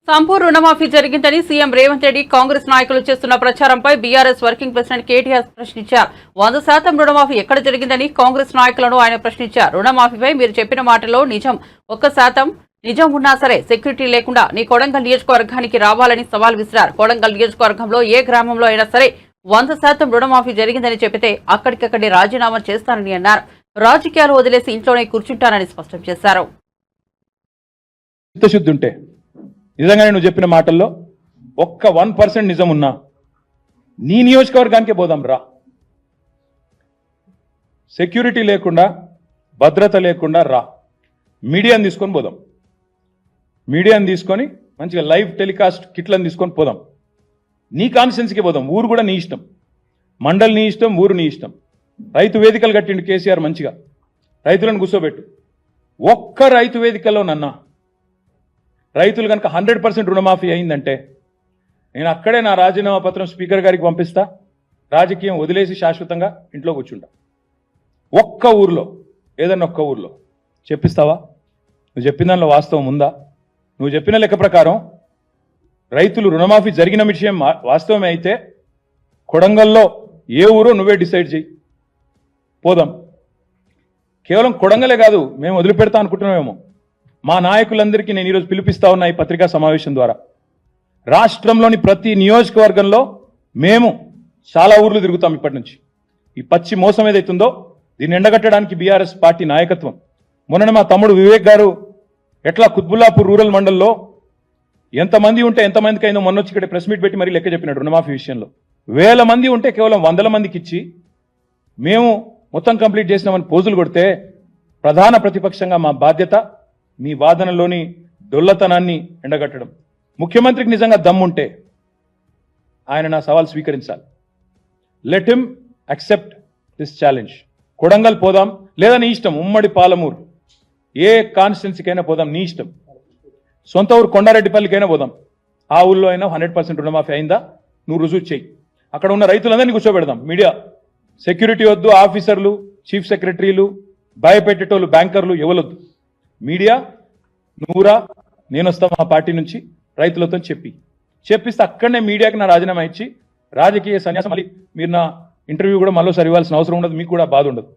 సంపూర్ణ రుణమాఫీ జరిగిందని సీఎం రేవంత్ రెడ్డి కాంగ్రెస్ నాయకులు చేస్తున్న ప్రచారంపై బీఆర్ఎస్ వర్కింగ్ ప్రెసిడెంట్ కేటీఆర్ ప్రశ్నించారు. 100% రుణమాఫీ ఎక్కడ జరిగిందని కాంగ్రెస్ నాయకులను ఆయన ప్రశ్నించారు. రుణమాఫీపై మీరు చెప్పిన మాటలో నిజం 1% నిజం ఉన్నా సరే సెక్యూరిటీ లేకుండా నీ కొడంగల్ నియోజకవర్గానికి రావాలని సవాల్ విసిరారు. కొడంగల్ నియోజకవర్గంలో ఏ గ్రామంలో అయినా సరే 100% రుణమాఫీ జరిగిందని చెబితే అక్కడికక్కడే రాజీనామా చేస్తానని అన్నారు. రాజకీయాలు వదిలేసి ఇంట్లోనే కూర్చుంటానని స్పష్టం చేశారు. నిజంగానే నువ్వు చెప్పిన మాటల్లో ఒక్క 1% నిజం ఉన్నా నీ నియోజకవర్గానికే పోదాం రా. సెక్యూరిటీ లేకుండా భద్రత లేకుండా రా. మీడియాని తీసుకొని పోదాం. మీడియాని తీసుకొని మంచిగా లైవ్ టెలికాస్ట్ కిట్లను తీసుకొని పోదాం. నీ కాన్స్టిట్యున్సీకి పోదాం. ఊరు కూడా నీ ఇష్టం, మండలి నీ ఇష్టం, ఊరు నీ ఇష్టం. రైతు వేదికలు కట్టిండు కేసీఆర్, మంచిగా రైతులను కూర్చోబెట్టు. ఒక్క రైతు వేదికలో నన్నా రైతులు కనుక 100% రుణమాఫీ అయిందంటే నేను అక్కడే నా రాజీనామా పత్రం స్పీకర్ గారికి పంపిస్తా. రాజకీయం వదిలేసి శాశ్వతంగా ఇంట్లో కూర్చుంటా. ఒక్క ఊర్లో, ఏదన్నా ఒక్క ఊర్లో చెప్పిస్తావా? నువ్వు చెప్పిన దానిలో వాస్తవం ఉందా? నువ్వు చెప్పిన లెక్క ప్రకారం రైతులు రుణమాఫీ జరిగిన విషయం వాస్తవమే అయితే కొడంగల్లో ఏ ఊరో నువ్వే డిసైడ్ చేయి, పోదాం. కేవలం కొడంగలే కాదు, మేము వదిలిపెడతా అనుకుంటున్నామేమో. మా నాయకులందరికీ నేను ఈరోజు పిలిపిస్తా ఉన్నా ఈ పత్రికా సమావేశం ద్వారా. రాష్ట్రంలోని ప్రతి నియోజకవర్గంలో మేము చాలా ఊర్లు తిరుగుతాం ఇప్పటి నుంచి. ఈ పచ్చి మోసం ఏదైతుందో దీన్ని ఎండగట్టడానికి బీఆర్ఎస్ పార్టీ నాయకత్వం. మొన్న మా తమ్ముడు వివేక్ గారు ఎట్లా కుత్బుల్లాపూర్ రూరల్ మండల్లో ఎంతమంది ఉంటే ఎంతమందికి అయిందో మొన్న వచ్చి ఇక్కడ ప్రెస్ మీట్ పెట్టి మరీ లెక్క చెప్పినాడు. రుణమాఫీ విషయంలో 1000 మంది ఉంటే కేవలం 100 మందికి ఇచ్చి మేము మొత్తం కంప్లీట్ చేసినామని పోజులు కొడితే ప్రధాన ప్రతిపక్షంగా మా బాధ్యత మీ వాదనలోని డొల్లతనాన్ని ఎండగట్టడం. ముఖ్యమంత్రికి నిజంగా దమ్ముంటే ఆయన నా సవాల్ స్వీకరించాలి. Let him accept this challenge. Kodangal పోదాం, లేదా నీ ఇష్టం. ఉమ్మడి పాలమూరు ఏ కాన్స్టిట్యున్సీకైనా పోదాం, నీ ఇష్టం. సొంత ఊరు కొండారెడ్డిపల్లికైనా పోదాం. ఆ ఊళ్ళో అయినా 100% రుణమాఫీ అయిందా నువ్వు రుజువు చేయి. అక్కడ ఉన్న రైతులందరినీ కూర్చోబెడదాం. మీడియా, సెక్యూరిటీ వద్దు, ఆఫీసర్లు, చీఫ్ సెక్రటరీలు, భయపెట్టేటోళ్ళు, బ్యాంకర్లు ఎవరొద్దు. మీడియా నువ్వురా, నేను వస్తా మా పార్టీ నుంచి రైతులతో చెప్పిస్తే అక్కడనే మీడియాకి నా రాజీనామా ఇచ్చి రాజకీయ సన్యాసం. మళ్ళీ మీరు నా ఇంటర్వ్యూ కూడా మళ్ళీ ఇవ్వాల్సిన అవసరం ఉండదు, మీకు కూడా బాధ ఉండదు.